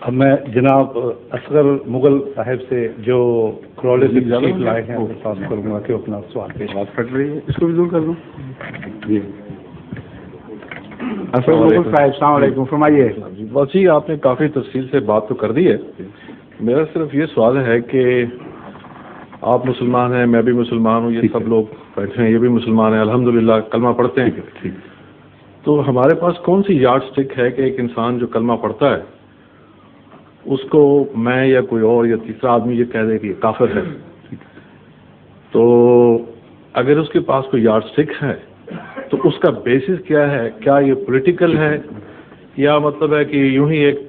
اب میں جناب اصغر مغل صاحب سے جو کرولے سے تشریف لائے ہیں درخواست کروں گا کہ اپنا سوال پیش بات پھٹ رہی ہے، اس کو بھی دور کر دوں. جی اصغر مغل صاحب السلام علیکم، فرمائیے. بس جی آپ نے کافی تفصیل سے بات تو کر دی ہے. میرا صرف یہ سوال ہے کہ آپ مسلمان ہیں، میں بھی مسلمان ہوں، یہ سب لوگ بیٹھے ہیں یہ بھی مسلمان ہیں، الحمدللہ کلمہ پڑھتے ہیں. تو ہمارے پاس کون سی یارڈ سٹک ہے کہ ایک انسان جو کلمہ پڑھتا ہے اس کو میں یا کوئی اور یا تیسرا آدمی یہ کہہ دے کہ یہ کافر ہے؟ تو اگر اس کے پاس کوئی یارڈ سٹک ہے تو اس کا بیسس کیا ہے؟ کیا یہ پولیٹیکل ہے یا مطلب ہے کہ یوں ہی ایک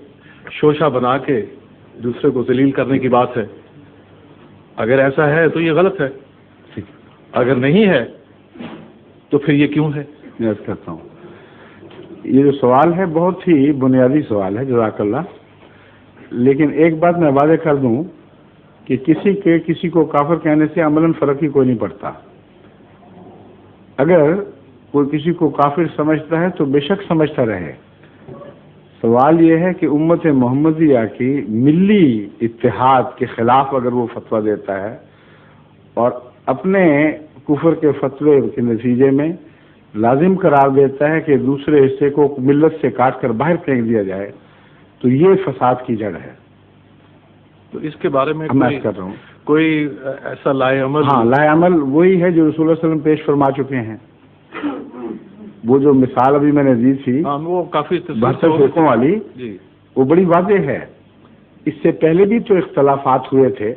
شوشہ بنا کے دوسرے کو ذلیل کرنے کی بات ہے؟ اگر ایسا ہے تو یہ غلط ہے، اگر نہیں ہے تو پھر یہ کیوں ہے؟ میں عرض کرتا ہوں، یہ جو سوال ہے بہت ہی بنیادی سوال ہے، جزاک اللہ. لیکن ایک بات میں واضح کر دوں کہ کسی کو کافر کہنے سے عملاً فرق ہی کوئی نہیں پڑتا. اگر کوئی کسی کو کافر سمجھتا ہے تو بے شک سمجھتا رہے. سوال یہ ہے کہ امت محمدیہ کی ملی اتحاد کے خلاف اگر وہ فتویٰ دیتا ہے اور اپنے کفر کے فتوے کے نتیجے میں لازم قرار دیتا ہے کہ دوسرے حصے کو ملت سے کاٹ کر باہر پھینک دیا جائے، تو یہ فساد کی جڑ ہے. تو اس کے بارے میں میں کر رہا ہوں کوئی ایسا لائے عمل؟ ہاں، لائے عمل وہی ہے جو رسول اللہ صلی اللہ علیہ وسلم پیش فرما چکے ہیں. وہ جو مثال ابھی میں نے دی تھی وہ کافی 72 فرقوں والی، وہ بڑی واضح ہے. اس سے پہلے بھی تو اختلافات ہوئے تھے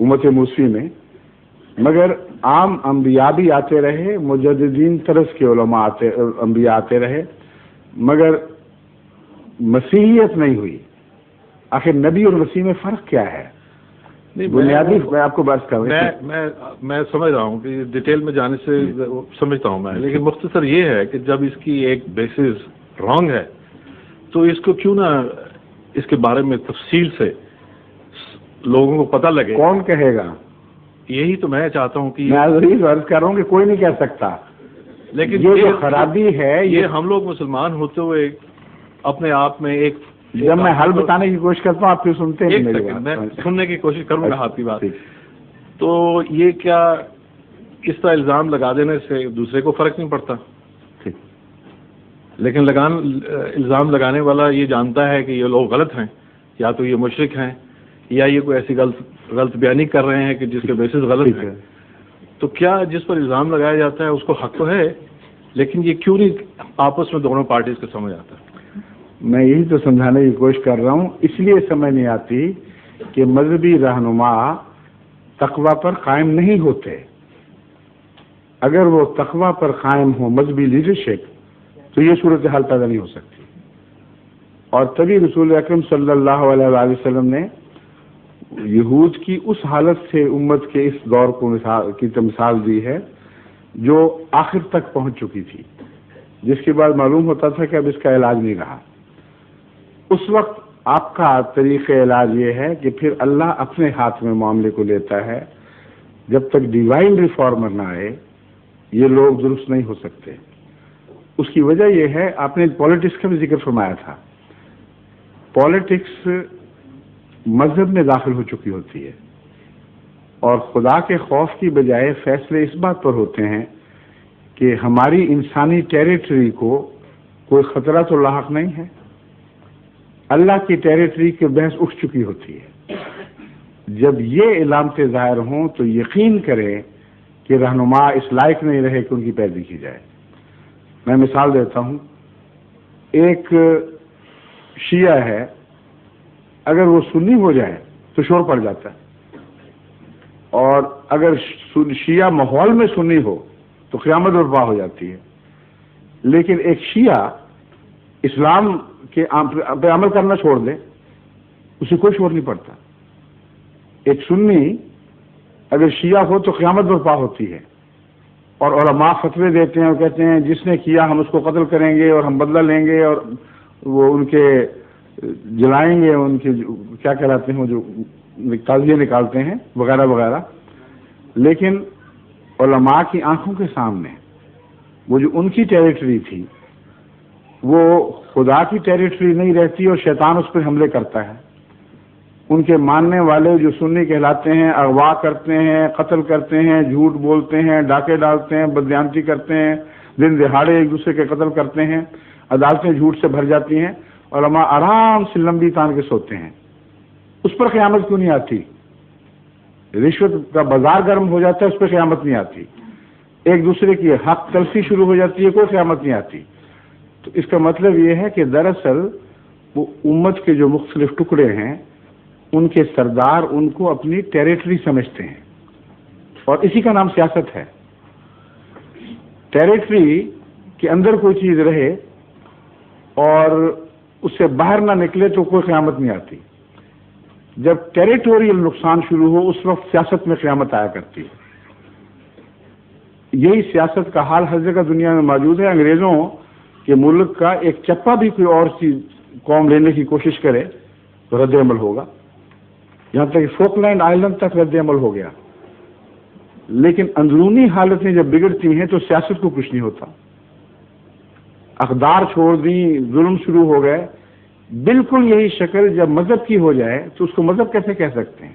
امت موسوی میں، مگر عام انبیاء بھی آتے رہے، مجددین طرز کے علماء انبیاء آتے رہے، مگر مسیحیت نہیں ہوئی. آخر نبی اور مسیح میں فرق کیا ہے؟ بنیادی میں آپ کو بات کر رہا ہوں. میں سمجھ رہا ہوں کہ ڈیٹیل میں جانے سے سمجھتا ہوں میں، لیکن مختصر یہ ہے کہ جب اس کی ایک بیسس رانگ ہے تو اس کو کیوں نہ اس کے بارے میں تفصیل سے لوگوں کو پتہ لگے. کون کہے گا؟ یہی تو میں چاہتا ہوں کہ میں عرض کر رہا ہوں کہ کوئی نہیں کہہ سکتا. لیکن یہ جو خرابی ہے یہ ہم لوگ مسلمان ہوتے ہوئے اپنے آپ میں ایک جب میں حل بتانے کی کوشش کرتا ہوں آپ پھر سنتے ہیں میری بات. میں سننے کی کوشش کروں گا آپ کی بات. تو یہ کیا اس طرح الزام لگا دینے سے دوسرے کو فرق نہیں پڑتا؟ لیکن الزام لگانے والا یہ جانتا ہے کہ یہ لوگ غلط ہیں، یا تو یہ مشرک ہیں یا یہ کوئی ایسی غلط بیانی کر رہے ہیں کہ جس کے بیسس غلط ہے. تو کیا جس پر الزام لگایا جاتا ہے اس کو حق تو ہے، لیکن یہ کیوں نہیں آپس میں دونوں پارٹیز کو سمجھ آتا؟ میں یہی تو سمجھانے کی کوشش کر رہا ہوں. اس لیے سمجھ نہیں آتی کہ مذہبی رہنما تقوی پر قائم نہیں ہوتے. اگر وہ تقوی پر قائم ہو، مذہبی لیڈرشپ، تو یہ صورتحال پیدا نہیں ہو سکتی. اور تبھی رسول اکرم صلی اللہ علیہ وآلہ وسلم نے یہود کی اس حالت سے امت کے اس دور کو مثال دی ہے جو آخر تک پہنچ چکی تھی، جس کے بعد معلوم ہوتا تھا کہ اب اس کا علاج نہیں رہا. اس وقت آپ کا طریقہ علاج یہ ہے کہ پھر اللہ اپنے ہاتھ میں معاملے کو لیتا ہے. جب تک ڈیوائن ریفارمر نہ آئے یہ لوگ درست نہیں ہو سکتے. اس کی وجہ یہ ہے، آپ نے پالیٹکس کا بھی ذکر فرمایا تھا. پالیٹکس مذہب میں داخل ہو چکی ہوتی ہے، اور خدا کے خوف کی بجائے فیصلے اس بات پر ہوتے ہیں کہ ہماری انسانی ٹیریٹری کو کوئی خطرہ تو لاحق نہیں ہے. اللہ کی ٹیریٹری کی بحث اٹھ چکی ہوتی ہے. جب یہ علامتیں ظاہر ہوں تو یقین کریں کہ رہنما اس لائق نہیں رہے کہ ان کی پیروی کی جائے. میں مثال دیتا ہوں. ایک شیعہ ہے، اگر وہ سنی ہو جائے تو شور پڑ جاتا ہے، اور اگر شیعہ ماحول میں سنی ہو تو قیامت برپا ہو جاتی ہے. لیکن ایک شیعہ اسلام کے پہ عمل کرنا چھوڑ دے، اسے کوئی شور نہیں پڑتا. ایک سنی اگر شیعہ ہو تو قیامت برپا ہوتی ہے، اور علماء فتوے دیتے ہیں اور کہتے ہیں جس نے کیا ہم اس کو قتل کریں گے اور ہم بدلہ لیں گے، اور وہ ان کے جلائیں گے، ان کے کیا کہلاتے ہیں جو تعزیے نکالتے ہیں وغیرہ وغیرہ. لیکن علماء کی آنکھوں کے سامنے وہ جو ان کی ٹیریٹری تھی وہ خدا کی ٹیریٹری نہیں رہتی اور شیطان اس پر حملے کرتا ہے. ان کے ماننے والے جو سنی کہلاتے ہیں اغوا کرتے ہیں، قتل کرتے ہیں، جھوٹ بولتے ہیں، ڈاکے ڈالتے ہیں، بددیانتی کرتے ہیں، دن دہاڑے ایک دوسرے کے قتل کرتے ہیں، عدالتیں جھوٹ سے بھر جاتی ہیں، علماء آرام سے لمبی تان کے سوتے ہیں. اس پر قیامت کیوں نہیں آتی؟ رشوت کا بازار گرم ہو جاتا ہے، اس پہ قیامت نہیں آتی. ایک دوسرے کی حق تلفی شروع ہو جاتی ہے، کوئی قیامت نہیں آتی. تو اس کا مطلب یہ ہے کہ دراصل وہ امت کے جو مختلف ٹکڑے ہیں ان کے سردار ان کو اپنی ٹیریٹری سمجھتے ہیں، اور اسی کا نام سیاست ہے. ٹیریٹری کے اندر کوئی چیز رہے اور اس سے باہر نہ نکلے تو کوئی قیامت نہیں آتی. جب ٹیریٹوریل نقصان شروع ہو اس وقت سیاست میں قیامت آیا کرتی ہے. یہی سیاست کا حال ہر جگہ دنیا میں موجود ہے. انگریزوں کے ملک کا ایک چپا بھی کوئی اور چیز قوم لینے کی کوشش کرے تو رد عمل ہوگا. یہاں تک کہ فوکلینڈ آئلینڈ تک رد عمل ہو گیا. لیکن اندرونی حالتیں جب بگڑتی ہیں تو سیاست کو کچھ نہیں ہوتا. اقدار چھوڑ دی، ظلم شروع ہو گئے. بالکل یہی شکل جب مذہب کی ہو جائے تو اس کو مذہب کیسے کہہ سکتے ہیں؟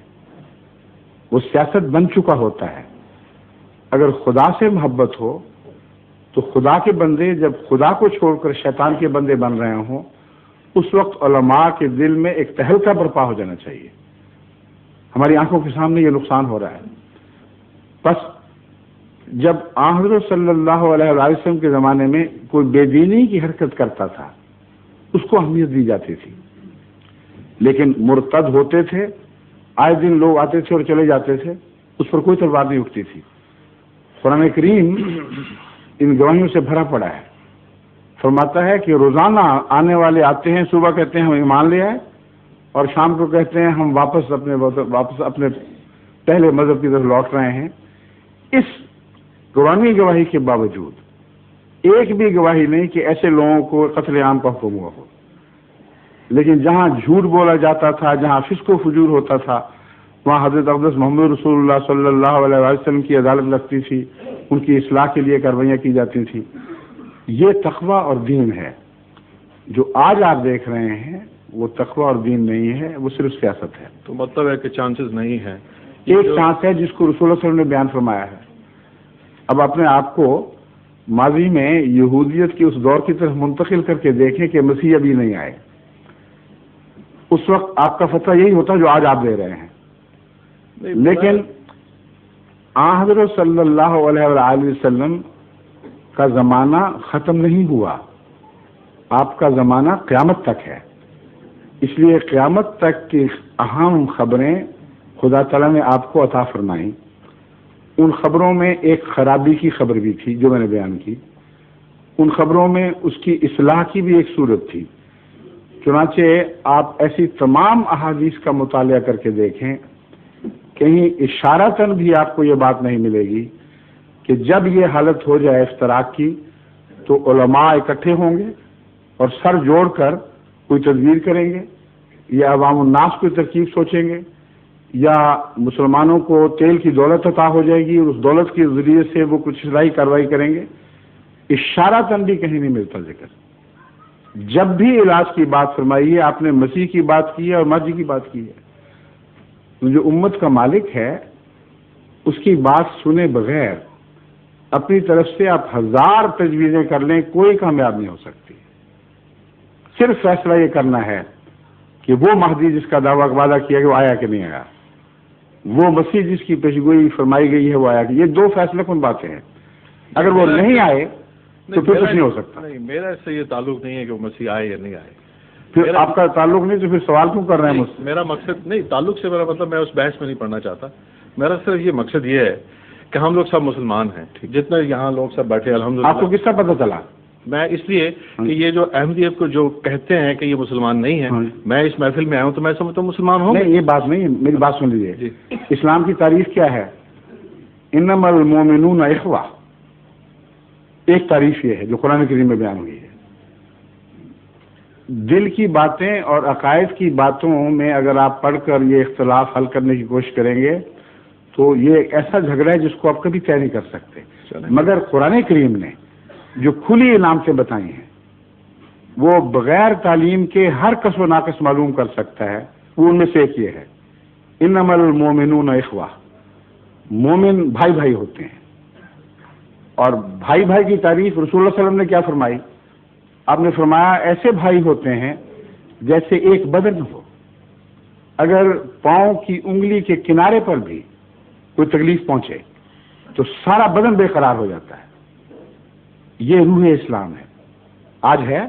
وہ سیاست بن چکا ہوتا ہے. اگر خدا سے محبت ہو تو خدا کے بندے جب خدا کو چھوڑ کر شیطان کے بندے بن رہے ہوں اس وقت علماء کے دل میں ایک تہلکہ برپا ہو جانا چاہیے. ہماری آنکھوں کے سامنے یہ نقصان ہو رہا ہے. بس جب حضرت صلی اللہ علیہ وسلم کے زمانے میں کوئی بے دینی کی حرکت کرتا تھا اس کو اہمیت دی جاتی تھی، لیکن مرتد ہوتے تھے، آئے دن لوگ آتے تھے اور چلے جاتے تھے، اس پر کوئی تلوار نہیں اٹھتی تھی. قرآن کریم ان گواہیوں سے بھرا پڑا ہے. فرماتا ہے کہ روزانہ آنے والے آتے ہیں، صبح کہتے ہیں ہم ایمان لے آئے اور شام کو کہتے ہیں ہم واپس اپنے پہلے مذہب کی طرف لوٹ رہے ہیں. اس قرآنی گواہی کے باوجود ایک بھی گواہی نہیں کہ ایسے لوگوں کو قتل عام کا حکم ہوا ہو. لیکن جہاں جھوٹ بولا جاتا تھا، جہاں فسق و فجور ہوتا تھا، وہاں حضرت اقدس محمد رسول اللہ صلی اللہ علیہ وسلم کی عدالت لگتی تھی، ان کی اصلاح کے لیے کاروائیاں کی جاتی تھیں. یہ تقویٰ اور دین ہے. جو آج آپ دیکھ رہے ہیں وہ تقویٰ اور دین نہیں ہے، وہ صرف سیاست ہے. تو مطلب ہے کہ چانسز نہیں ہیں. ایک چانس ہے جس کو رسول اللہ صلی اللہ علیہ وسلم نے بیان فرمایا ہے. اب اپنے آپ کو ماضی میں یہودیت کے اس دور کی طرف منتقل کر کے دیکھیں کہ مسیح ابھی نہیں آئے. اس وقت آپ کا فتویٰ یہی ہوتا جو آج آپ دے رہے ہیں. لیکن حضرت صلی اللہ علیہ وآلہ وسلم کا زمانہ ختم نہیں ہوا، آپ کا زمانہ قیامت تک ہے. اس لیے قیامت تک کی اہم خبریں خدا تعالیٰ نے آپ کو عطا فرمائیں. ان خبروں میں ایک خرابی کی خبر بھی تھی جو میں نے بیان کی. ان خبروں میں اس کی اصلاح کی بھی ایک صورت تھی. چنانچہ آپ ایسی تمام احادیث کا مطالعہ کر کے دیکھیں، کہیں اشارتاً بھی آپ کو یہ بات نہیں ملے گی کہ جب یہ حالت ہو جائے افتراق کی تو علماء اکٹھے ہوں گے اور سر جوڑ کر کوئی تدبیر کریں گے، یا عوام الناس کوئی ترکیب سوچیں گے، یا مسلمانوں کو تیل کی دولت عطا ہو جائے گی اور اس دولت کے ذریعے سے وہ کچھ اصلاحی کارروائی کریں گے. اشارتاً بھی کہیں نہیں ملتا ذکر. جب بھی علاج کی بات فرمائی ہے آپ نے مسیح کی بات کی ہے اور ماضی کی بات کی ہے. جو امت کا مالک ہے اس کی بات سنے بغیر اپنی طرف سے آپ ہزار تجویزیں کر لیں، کوئی کامیاب نہیں ہو سکتی. صرف فیصلہ یہ کرنا ہے کہ وہ مہدی جس کا دعویٰ وعدہ کیا کہ وہ آیا کہ نہیں آیا، وہ مسیح جس کی پیشگوئی فرمائی گئی ہے وہ آیا کہ. یہ دو فیصلے کن باتیں ہیں. اگر وہ نہیں آئے تو پھر کچھ نہیں ہو سکتا. نہیں، میرا اس سے یہ تعلق نہیں ہے کہ وہ مسیح آئے یا نہیں آئے. پھر آپ کا تعلق نہیں تو پھر سوال کیوں کر رہے ہیں مجھ سے؟ میرا مقصد نہیں، تعلق سے میرا مطلب میں اس بحث میں نہیں پڑھنا چاہتا. میرا صرف یہ مقصد یہ ہے کہ ہم لوگ سب مسلمان ہیں، جتنے یہاں لوگ سب بیٹھے الحمدللہ. آپ کو کس کا پتہ چلا؟ میں اس لیے کہ یہ جو احمدیت کو جو کہتے ہیں کہ یہ مسلمان نہیں ہیں، میں اس محفل میں آیا ہوں تو میں سمجھتا ہوں مسلمان ہوں. نہیں، یہ بات نہیں، میری بات سن لیجیے. اسلام کی تعریف کیا ہے؟ انما المومنون اخوہ. ایک تعریف یہ ہے جو قرآن کریم میں بیان ہوئی ہے. دل کی باتیں اور عقائد کی باتوں میں اگر آپ پڑھ کر یہ اختلاف حل کرنے کی کوشش کریں گے تو یہ ایک ایسا جھگڑا ہے جس کو آپ کبھی طے نہیں کر سکتے. مگر قرآن کریم نے جو کھلی علامتیں بتائی ہیں وہ بغیر تعلیم کے ہر کس و ناقص معلوم کر سکتا ہے، وہ ان میں سے ایک یہ ہے، انما المومنون اخوہ، مومن بھائی بھائی ہوتے ہیں. اور بھائی بھائی کی تعریف رسول اللہ صلی اللہ علیہ وسلم نے کیا فرمائی؟ آپ نے فرمایا ایسے بھائی ہوتے ہیں جیسے ایک بدن ہو، اگر پاؤں کی انگلی کے کنارے پر بھی کوئی تکلیف پہنچے تو سارا بدن بے قرار ہو جاتا ہے. یہ روح اسلام ہے. آج ہے؟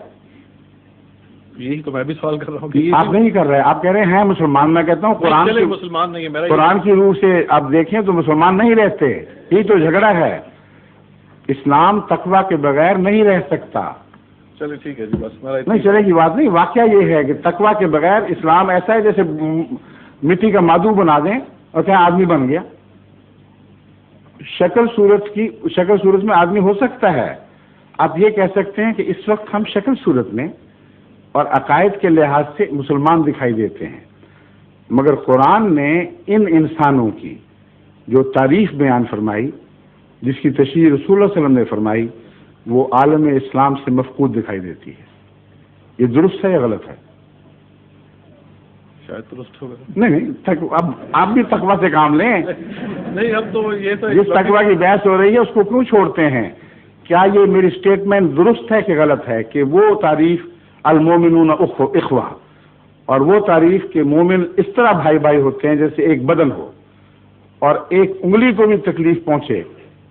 یہی تو میں بھی سوال کر رہا ہوں. آپ نہیں کر رہے، آپ کہہ رہے ہیں مسلمان. میں کہتا ہوں مسلمان نہیں ہے میرا. قرآن کی روح سے آپ دیکھیں تو مسلمان نہیں رہتے. یہی تو جھگڑا ہے. اسلام تقوی کے بغیر نہیں رہ سکتا. چلے ٹھیک ہے جی، بس نہیں چلے کی بات نہیں. واقعہ یہ ہے کہ تقوی کے بغیر اسلام ایسا ہے جیسے مٹی کا مادو بنا دیں اور کہیں آدمی بن گیا. شکل صورت میں آدمی ہو سکتا ہے. آپ یہ کہہ سکتے ہیں کہ اس وقت ہم شکل صورت میں اور عقائد کے لحاظ سے مسلمان دکھائی دیتے ہیں، مگر قرآن نے ان انسانوں کی جو تعریف بیان فرمائی، جس کی تشریح رسول اللہ صلی اللہ علیہ وسلم نے فرمائی، وہ عالم اسلام سے مفقود دکھائی دیتی ہے. یہ درست ہے یا غلط ہے؟ شاید درست ہوگا. نہیں، اب آپ بھی تقوی سے کام لیں. نہیں، اب تو یہ تو جس تقوی کی بحث ہو رہی ہے اس کو کیوں چھوڑتے ہیں؟ کیا یہ میری سٹیٹمنٹ درست ہے کہ غلط ہے کہ وہ تعریف المومنون اخوہ اور وہ تعریف کہ مومن اس طرح بھائی بھائی ہوتے ہیں جیسے ایک بدن ہو، اور ایک انگلی کو بھی تکلیف پہنچے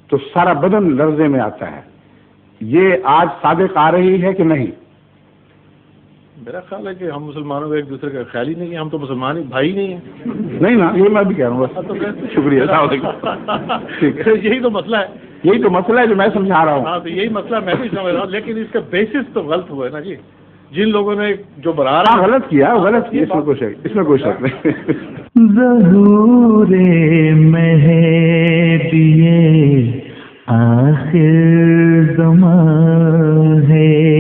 تو سارا بدن لرزے میں آتا ہے، یہ آج صادق آ رہی ہے کہ نہیں؟ میرا خیال ہے کہ ہم مسلمانوں کا ایک دوسرے کا خیال ہی نہیں ہے. ہم تو مسلمان ہی بھائی نہیں ہیں. نہیں نا، یہ میں بھی کہہ رہا ہوں. شکریہ. ٹھیک ہے، یہی تو مسئلہ ہے. یہی تو مسئلہ ہے جو میں سمجھا رہا ہوں. ہاں تو یہی مسئلہ میں بھی سمجھ رہا ہوں، لیکن اس کا بیسس تو غلط ہوا ہے نا جی. جن لوگوں نے جو بنا رہا غلط کیا اس میں کوئی شک نہیں. ظہور مہدی آخر زمان ہے.